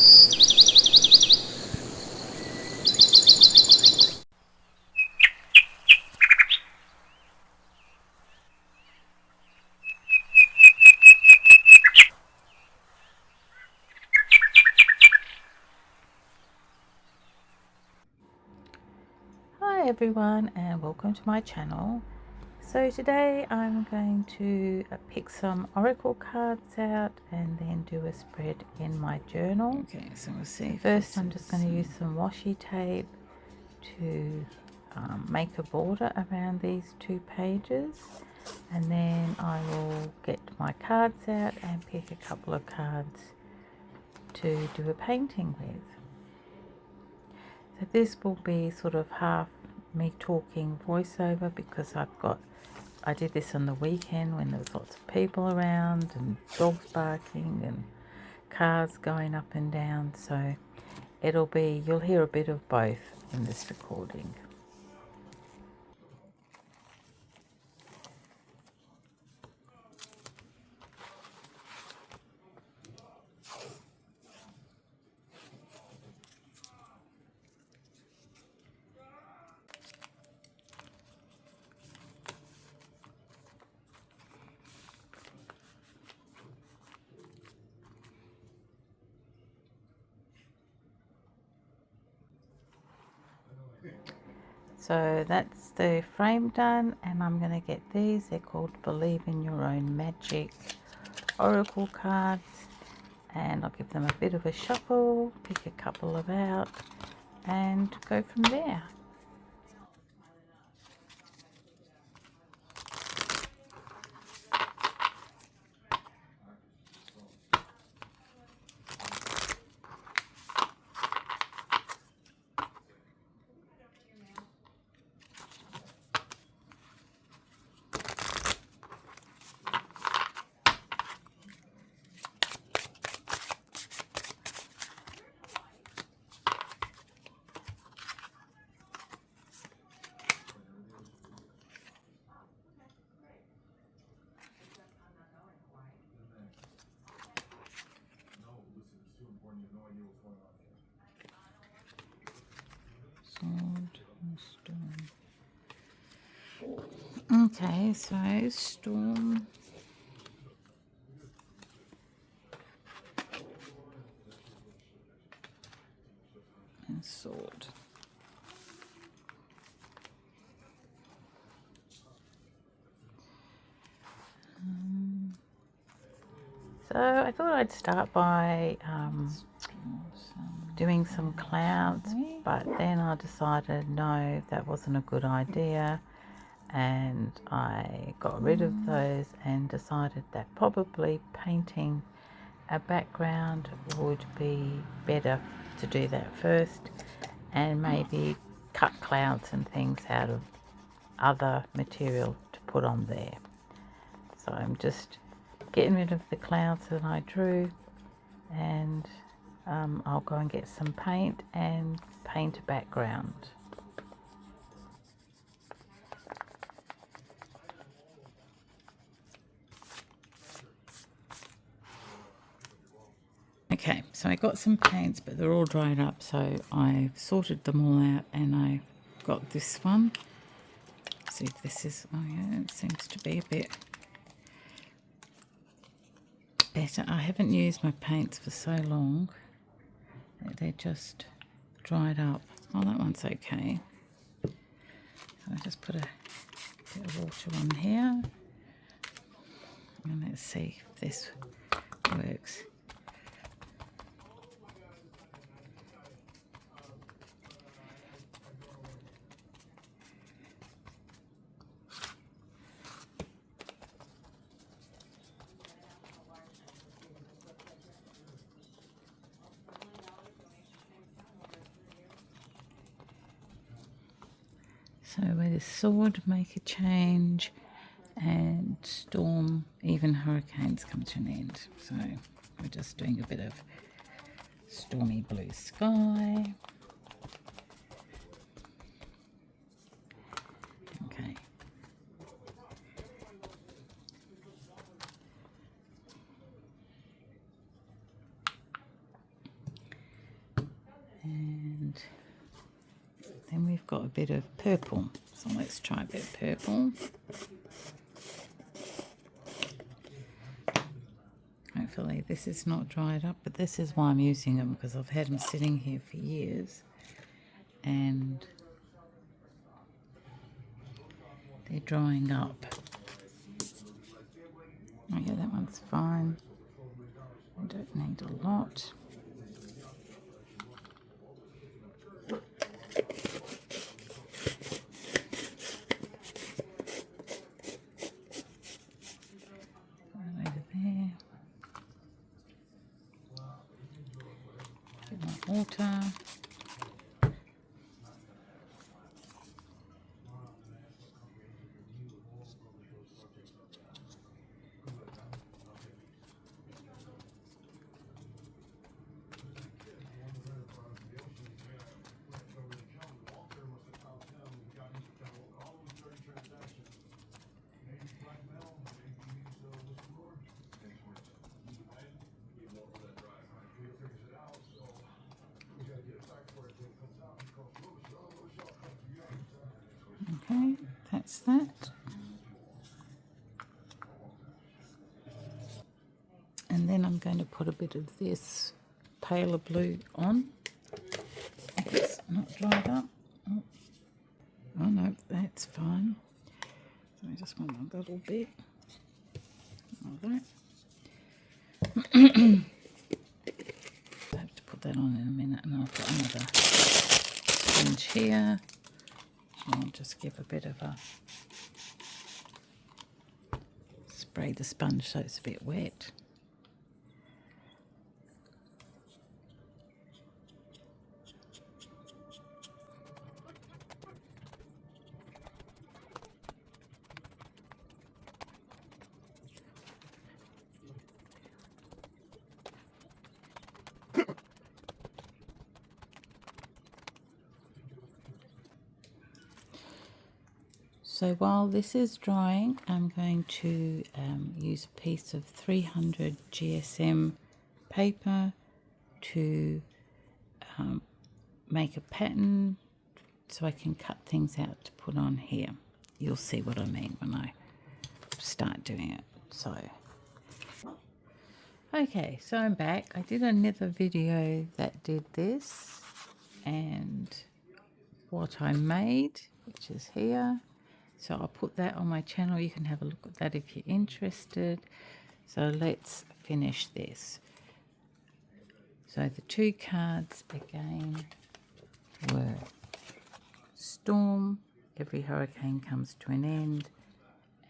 Hi everyone and welcome to my channel. So today I'm going to pick some oracle cards out and then do a spread in my journal. Okay, so we'll see. First I'm just going to use some washi tape to make a border around these 2 pages, and then I will get my cards out and pick a couple of cards to do a painting with. So this will be sort of half me talking voiceover because I did this on the weekend when there was lots of people around and dogs barking and cars going up and down, so you'll hear a bit of both in this recording. So that's the frame done, and I'm going to get these. They're called Believe in Your Own Magic Oracle cards, and I'll give them a bit of a shuffle, pick a couple of out and go from there. Okay, so storm and sword. So I thought I'd start by doing some clouds, but then I decided no, that wasn't a good idea, and I got rid of those and decided that probably painting a background would be better to do that first, and maybe cut clouds and things out of other material to put on there. So I'm just getting rid of the clouds that I drew, and I'll go and get some paint and paint a background. Okay, so I got some paints, but they're all dried up, so I've sorted them all out, and I got this one. See if this is, oh yeah, it seems to be a bit better. I haven't used my paints for so long that they're just dried up. Oh, that one's okay. So I just put a bit of water on here, and let's see if this works. So with a sword, make a change, and storm, even hurricanes come to an end. So we're just doing a bit of stormy blue sky. Okay. And then we've got a bit of purple. So let's try a bit of purple. Hopefully this is not dried up, but this is why I'm using them, because I've had them sitting here for years and they're drying up. Oh yeah, that one's fine. I don't need a lot. Over there. Bit more water. Okay, that's that. And then I'm going to put a bit of this paler blue on. If it's not dried up. Oh no, that's fine. So I just want a little bit of that. I have to put that on in a minute, and I've got another sponge here. I'll just give a bit of a spray the sponge so it's a bit wet. So while this is drying, I'm going to use a piece of 300 GSM paper to make a pattern so I can cut things out to put on here. You'll see what I mean when I start doing it. So, okay, so I'm back. I did another video that did this and what I made, which is here. So I'll put that on my channel. You can have a look at that if you're interested. So let's finish this. So the two cards again were Storm, Every Hurricane Comes to an End,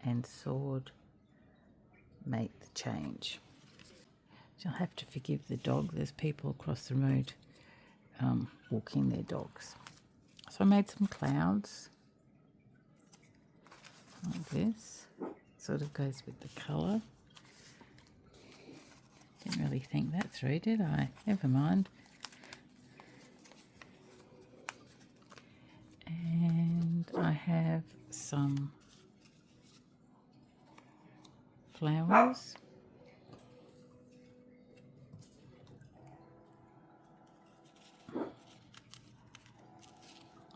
and Sword, Make the Change. So you'll have to forgive the dog. There's people across the road walking their dogs. So I made some clouds. Like this, sort of goes with the colour. Didn't really think that through, did I? Never mind. And I have some flowers.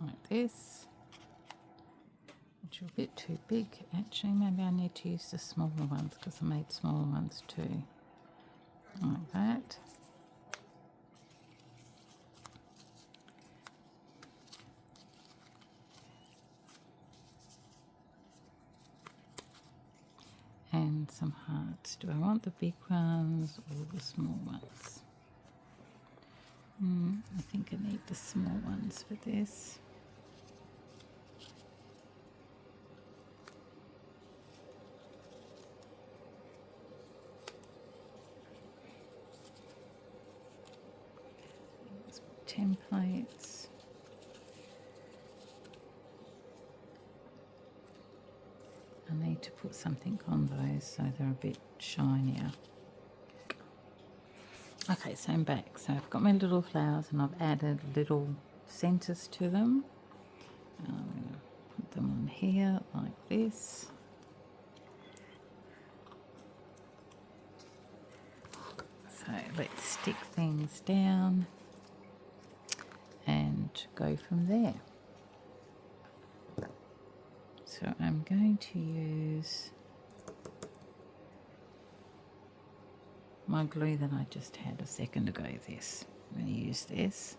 Like this. Which are a bit too big. Actually, maybe I need to use the smaller ones because I made smaller ones too. Like that. And some hearts. Do I want the big ones or the small ones? I think I need the small ones for this. Templates. I need to put something on those so they're a bit shinier. Okay, so I'm back. So I've got my little flowers and I've added little centers to them. I'm going to put them on here like this. So let's stick things down. go from there. So I'm going to use my glue that I just had a second ago. This, I'm going to use this.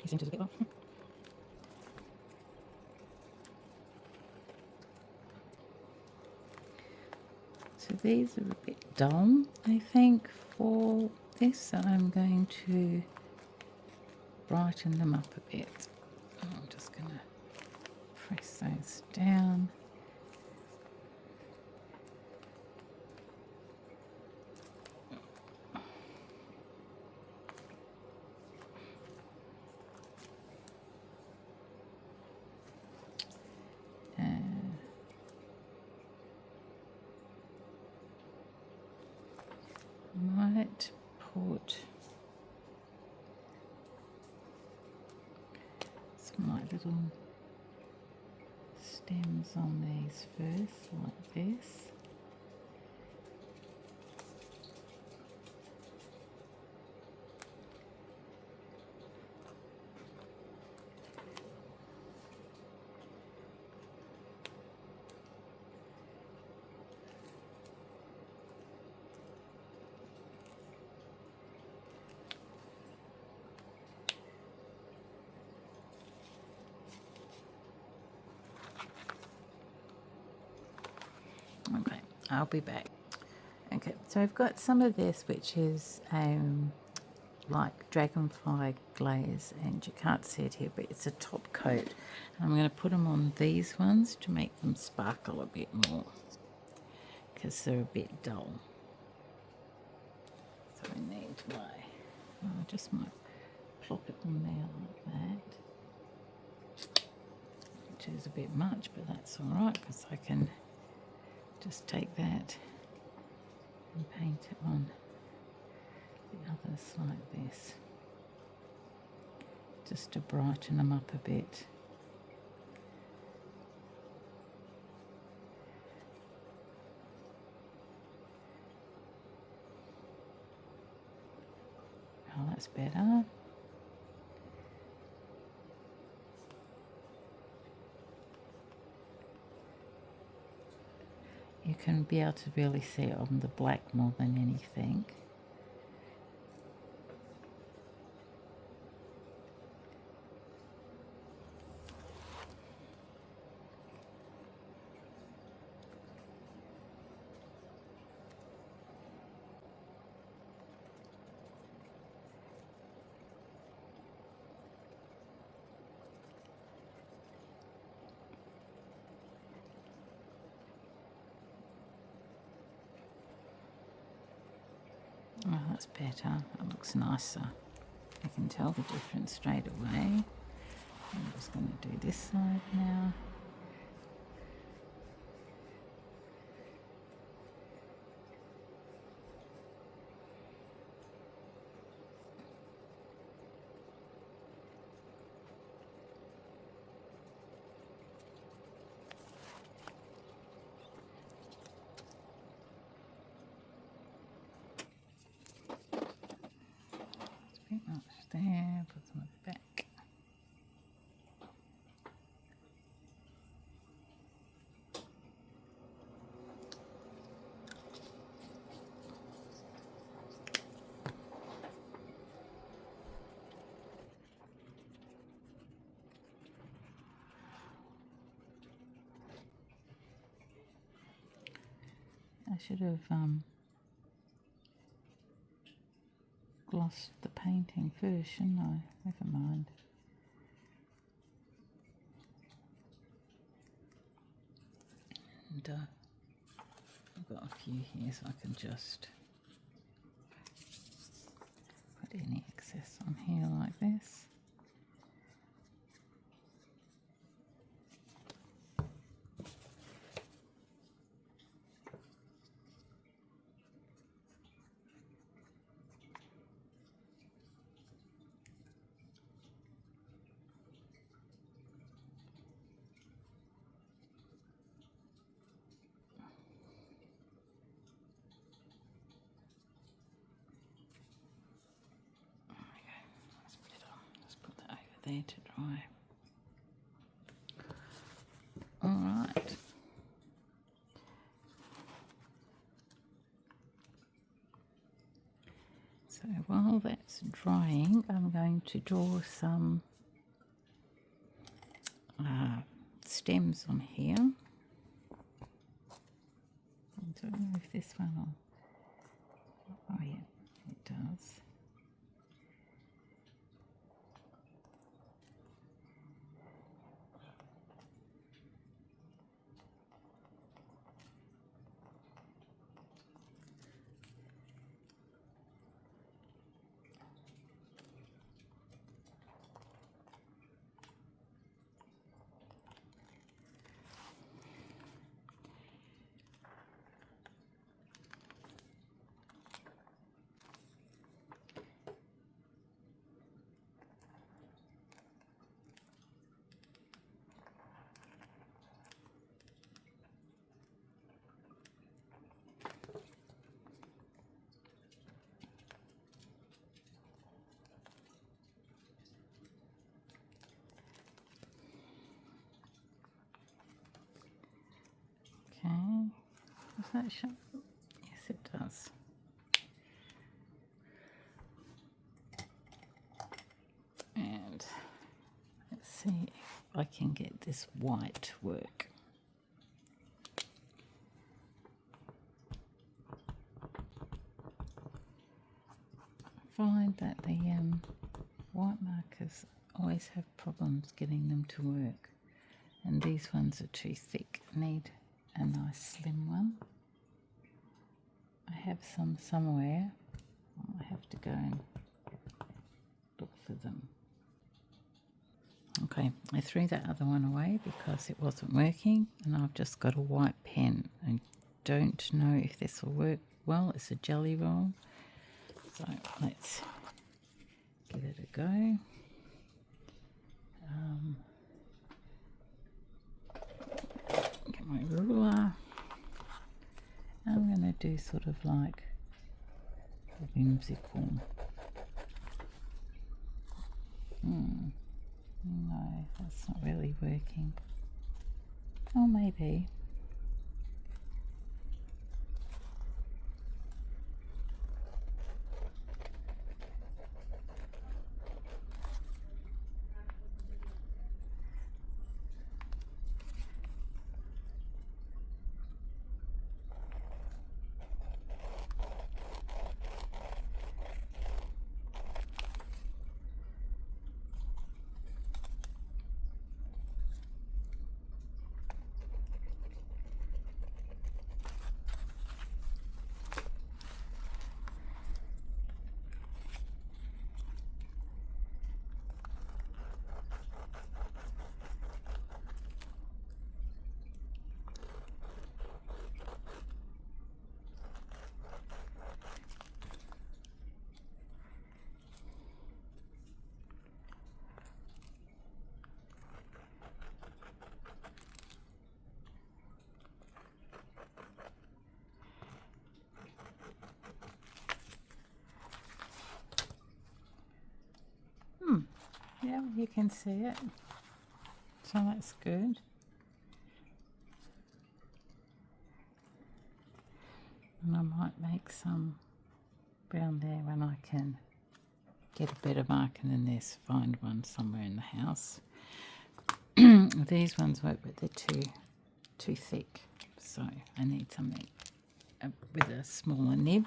It seems a bit off. So these are a bit dull, I think, for this, so I'm going to brighten them up a bit. I'm just going to press those down. Might put some like little stems on these first, like this. Okay, I'll be back. Okay, so I've got some of this which is like dragonfly glaze, and you can't see it here, but it's a top coat. And I'm going to put them on these ones to make them sparkle a bit more, because they're a bit dull. So I need I just might plop it on there like that, which is a bit much, but that's alright, because I can just take that and paint it on the others like this, just to brighten them up a bit. Oh, that's better. You can be able to really see it on the black more than anything. Oh, that's better. That looks nicer. I can tell the difference straight away. I'm just going to do this side now. Pretty much there, put some back. I should have glossed the painting first, shouldn't I? Never mind. I've got a few here so I can just put any excess on here like this. There to dry. All right. So while that's drying, I'm going to draw some stems on here. I don't know if this one will... Oh yeah, it does. Okay, does that show? Yes, it does. And let's see if I can get this white to work. I find that the white markers always have problems getting them to work, and these ones are too thick. I need a nice slim one. I have some somewhere. I have to go and look for them. Okay, I threw that other one away because it wasn't working, and I've just got a white pen. I don't know if this will work well. It's a jelly roll, so let's give it a go. Get my ruler. I'm going to do sort of like a whimsical. No, that's not really working. Oh, maybe. Yeah, you can see it. So that's good. And I might make some brown there when I can get a better marker than this, find one somewhere in the house. These ones work, but they're too thick, so I need something with a smaller nib.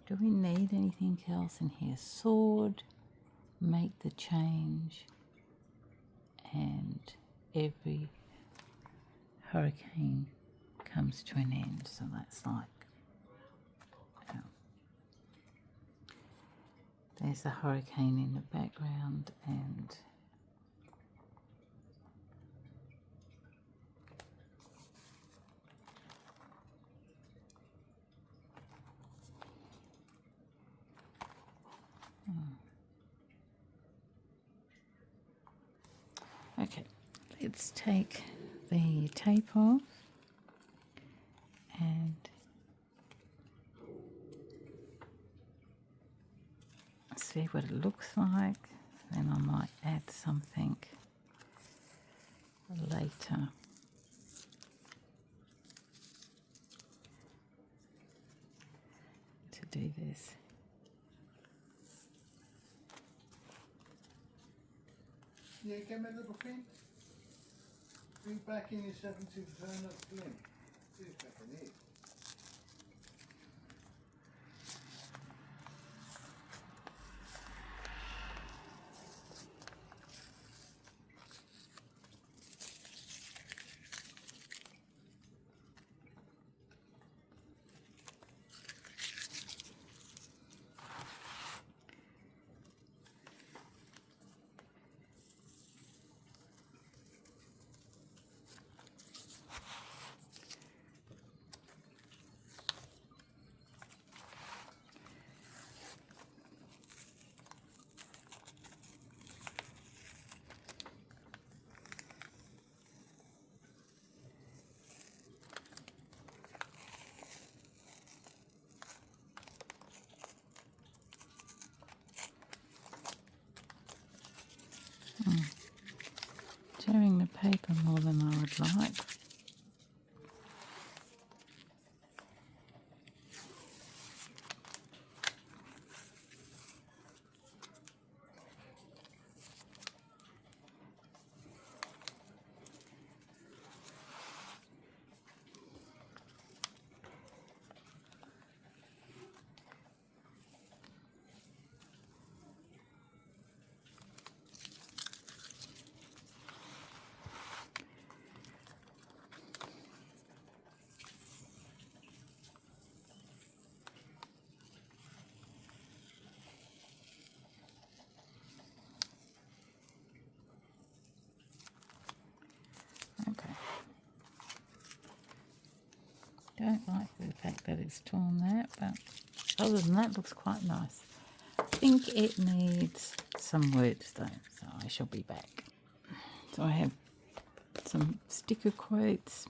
Do we need anything else in here? Sword, make the change and every hurricane comes to an end. So that's like, there's a hurricane in the background, and okay, let's take the tape off and see what it looks like. Then I might add something later. To do this. Yeah, get my little pin. Bring back in yourself and turn up slim. See if I can eat. Tearing the paper more than I would like. Okay. Don't like the fact that it's torn that, but other than that, looks quite nice. I think it needs some words though, so I shall be back. So I have some sticker quotes,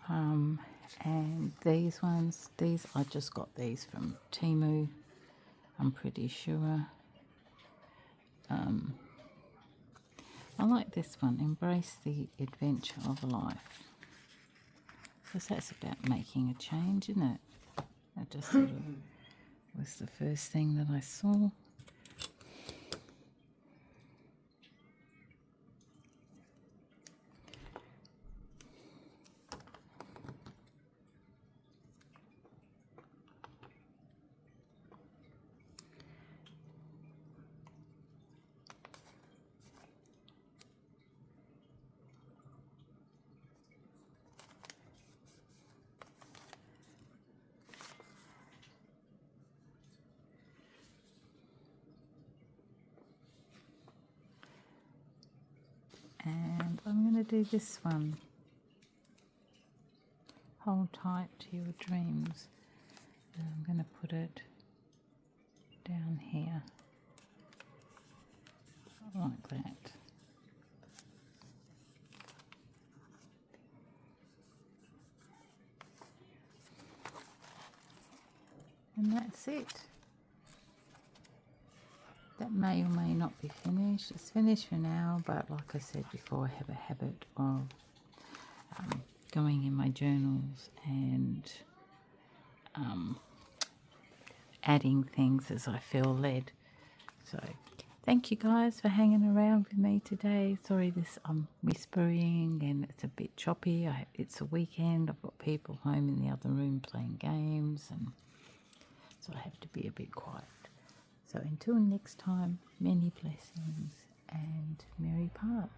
and these ones, I just got these from Temu, I'm pretty sure. I like this one, embrace the adventure of life, because that's about making a change, isn't it? That just sort of was the first thing that I saw. And I'm going to do this one. Hold tight to your dreams. And I'm going to put it down here, like that. And that's it. That may or may not be finished. It's finished for now, but like I said before, I have a habit of going in my journals and adding things as I feel led. So thank you guys for hanging around with me today. Sorry I'm whispering and it's a bit choppy. It's a weekend. I've got people home in the other room playing games, and so I have to be a bit quiet. So until next time, many blessings and merry part.